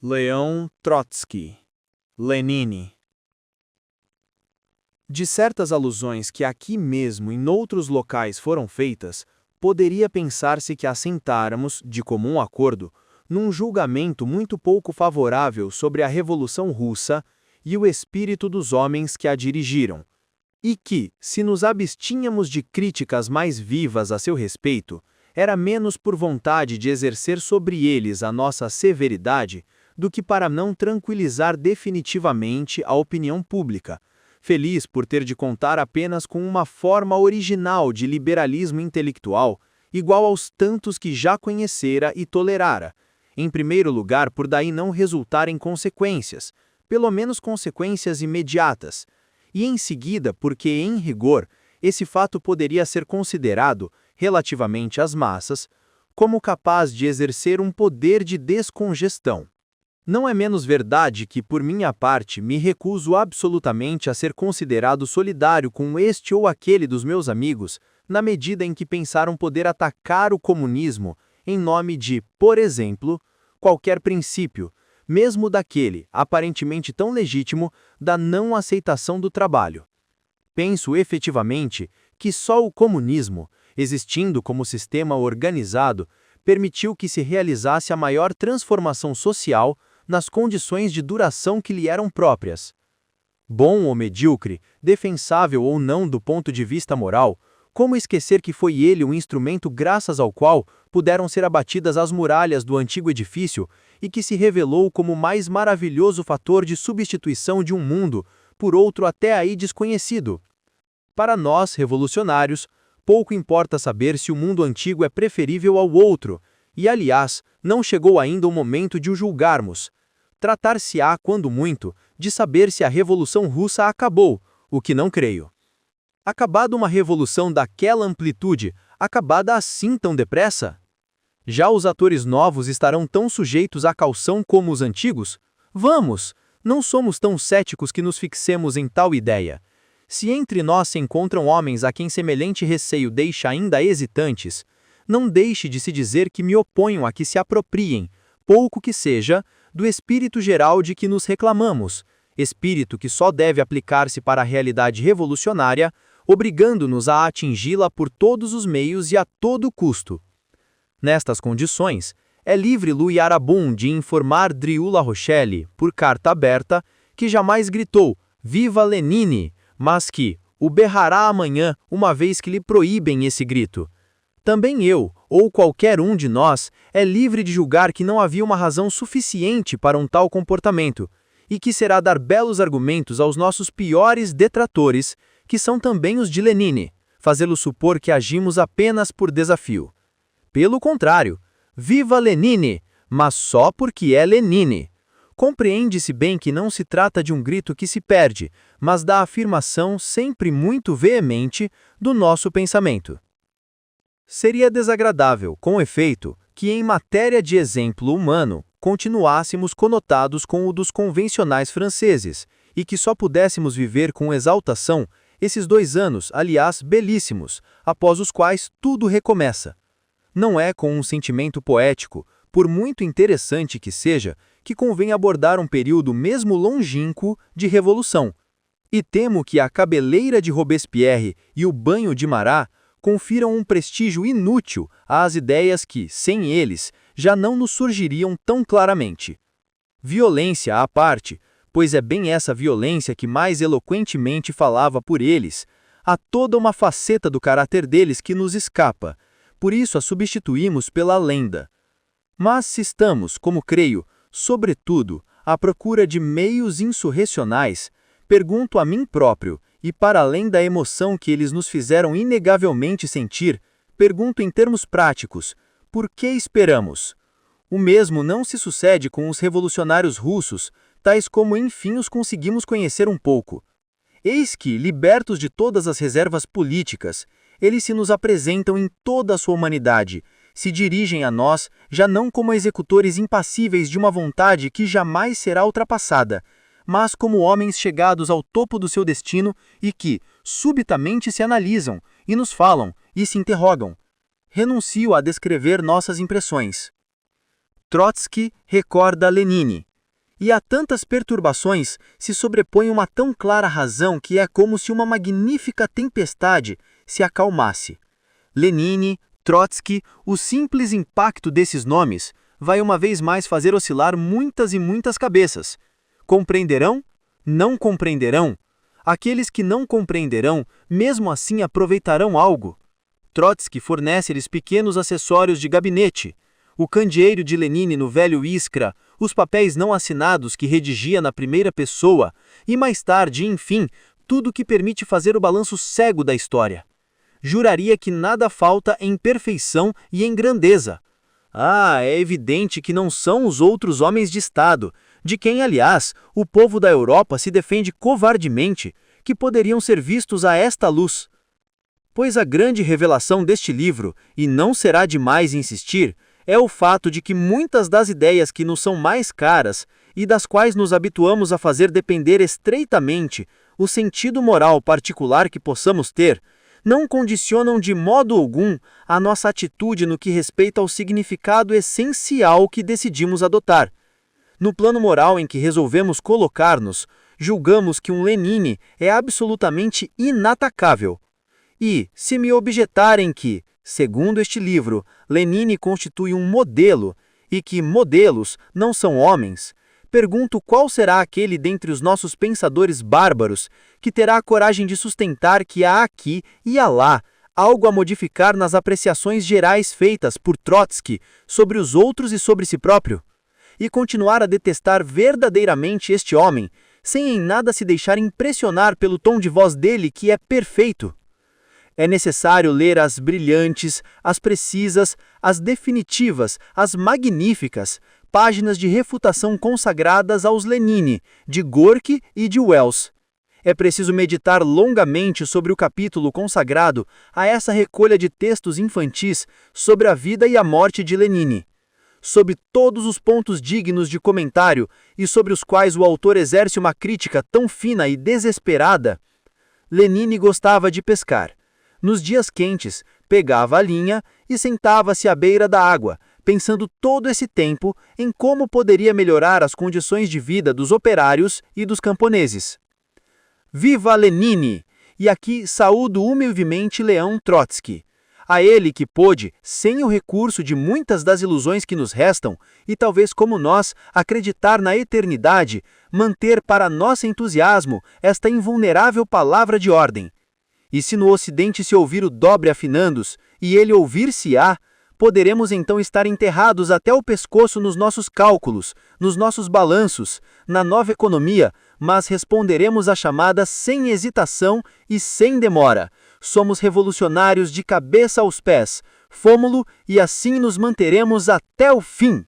Leão Trotsky, Lenine. De certas alusões que aqui mesmo e noutros locais foram feitas, poderia pensar-se que assentáramos, de comum acordo, num julgamento muito pouco favorável sobre a Revolução Russa e o espírito dos homens que a dirigiram, e que, se nos abstínhamos de críticas mais vivas a seu respeito, era menos por vontade de exercer sobre eles a nossa severidade do que para não tranquilizar definitivamente a opinião pública, feliz por ter de contar apenas com uma forma original de liberalismo intelectual, igual aos tantos que já conhecera e tolerara, em primeiro lugar por daí não resultarem consequências, pelo menos consequências imediatas, e em seguida porque, em rigor, esse fato poderia ser considerado, relativamente às massas, como capaz de exercer um poder de descongestão. Não é menos verdade que, por minha parte, me recuso absolutamente a ser considerado solidário com este ou aquele dos meus amigos, na medida em que pensaram poder atacar o comunismo em nome de, por exemplo, qualquer princípio, mesmo daquele, aparentemente tão legítimo, da não aceitação do trabalho. Penso efetivamente que só o comunismo, existindo como sistema organizado, permitiu que se realizasse a maior transformação social nas condições de duração que lhe eram próprias. Bom ou medíocre, defensável ou não do ponto de vista moral, como esquecer que foi ele o instrumento graças ao qual puderam ser abatidas as muralhas do antigo edifício e que se revelou como o mais maravilhoso fator de substituição de um mundo por outro até aí desconhecido? Para nós, revolucionários, pouco importa saber se o mundo antigo é preferível ao outro, e aliás, não chegou ainda o momento de o julgarmos. Tratar-se-á, quando muito, de saber se a Revolução Russa acabou, o que não creio. Acabada uma revolução daquela amplitude, acabada assim tão depressa? Já os atores novos estarão tão sujeitos à caução como os antigos? Vamos! Não somos tão céticos que nos fixemos em tal ideia. Se entre nós se encontram homens a quem semelhante receio deixa ainda hesitantes, não deixe de se dizer que me oponho a que se apropriem, pouco que seja, do espírito geral de que nos reclamamos, espírito que só deve aplicar-se para a realidade revolucionária, obrigando-nos a atingi-la por todos os meios e a todo custo. Nestas condições, é livre Louis Arabun de informar Drieu La Rochelle, por carta aberta, que jamais gritou «Viva Lenine!», mas que o berrará amanhã, uma vez que lhe proíbem esse grito. Também eu, ou qualquer um de nós, é livre de julgar que não havia uma razão suficiente para um tal comportamento, e que será dar belos argumentos aos nossos piores detratores, que são também os de Lenine, fazê-los supor que agimos apenas por desafio. Pelo contrário, viva Lenine, mas só porque é Lenine. Compreende-se bem que não se trata de um grito que se perde, mas da afirmação sempre muito veemente do nosso pensamento. Seria desagradável, com efeito, que em matéria de exemplo humano, continuássemos conotados com o dos convencionais franceses, e que só pudéssemos viver com exaltação esses 2 anos, aliás, belíssimos, após os quais tudo recomeça. Não é com um sentimento poético, por muito interessante que seja, que convém abordar um período mesmo longínquo de revolução. E temo que a cabeleira de Robespierre e o banho de Marat confiram um prestígio inútil às ideias que, sem eles, já não nos surgiriam tão claramente. Violência à parte, pois é bem essa violência que mais eloquentemente falava por eles, há toda uma faceta do caráter deles que nos escapa, por isso a substituímos pela lenda. Mas se estamos, como creio, sobretudo, à procura de meios insurrecionais, pergunto a mim próprio, e para além da emoção que eles nos fizeram inegavelmente sentir, pergunto em termos práticos, por que esperamos? O mesmo não se sucede com os revolucionários russos, tais como enfim os conseguimos conhecer um pouco. Eis que, libertos de todas as reservas políticas, eles se nos apresentam em toda a sua humanidade, se dirigem a nós já não como executores impassíveis de uma vontade que jamais será ultrapassada, mas como homens chegados ao topo do seu destino e que, subitamente, se analisam, e nos falam, e se interrogam. Renuncio a descrever nossas impressões. Trotsky recorda Lenine. E a tantas perturbações se sobrepõe uma tão clara razão que é como se uma magnífica tempestade se acalmasse. Lenine, Trotsky, o simples impacto desses nomes vai uma vez mais fazer oscilar muitas e muitas cabeças. Compreenderão? Não compreenderão? Aqueles que não compreenderão, mesmo assim aproveitarão algo. Trotsky fornece-lhes pequenos acessórios de gabinete, o candeeiro de Lenine no velho Iskra, os papéis não assinados que redigia na primeira pessoa e mais tarde, enfim, tudo que permite fazer o balanço cego da história. Juraria que nada falta em perfeição e em grandeza. É evidente que não são os outros homens de Estado, de quem, aliás, o povo da Europa se defende covardemente, que poderiam ser vistos a esta luz. Pois a grande revelação deste livro, e não será demais insistir, é o fato de que muitas das ideias que nos são mais caras e das quais nos habituamos a fazer depender estreitamente o sentido moral particular que possamos ter, não condicionam de modo algum a nossa atitude no que respeita ao significado essencial que decidimos adotar. No plano moral em que resolvemos colocar-nos, julgamos que um Lenine é absolutamente inatacável. E, se me objetarem que, segundo este livro, Lenine constitui um modelo e que modelos não são homens, pergunto qual será aquele dentre os nossos pensadores bárbaros que terá a coragem de sustentar que há aqui e alá algo a modificar nas apreciações gerais feitas por Trotsky sobre os outros e sobre si próprio, e continuar a detestar verdadeiramente este homem, sem em nada se deixar impressionar pelo tom de voz dele que é perfeito. É necessário ler as brilhantes, as precisas, as definitivas, as magníficas páginas de refutação consagradas aos Lenine, de Gorky e de Wells. É preciso meditar longamente sobre o capítulo consagrado a essa recolha de textos infantis sobre a vida e a morte de Lenine. Sob todos os pontos dignos de comentário e sobre os quais o autor exerce uma crítica tão fina e desesperada, Lenine gostava de pescar. Nos dias quentes, pegava a linha e sentava-se à beira da água, pensando todo esse tempo em como poderia melhorar as condições de vida dos operários e dos camponeses. Viva Lenine! E aqui saúdo humildemente Leão Trotsky. A ele que pôde, sem o recurso de muitas das ilusões que nos restam, e talvez como nós, acreditar na eternidade, manter para nosso entusiasmo esta invulnerável palavra de ordem. E se no Ocidente se ouvir o dobre afinandos, e ele ouvir-se-á, poderemos então estar enterrados até o pescoço nos nossos cálculos, nos nossos balanços, na nova economia, mas responderemos à chamada sem hesitação e sem demora. Somos revolucionários de cabeça aos pés, fômo-lo e assim nos manteremos até o fim.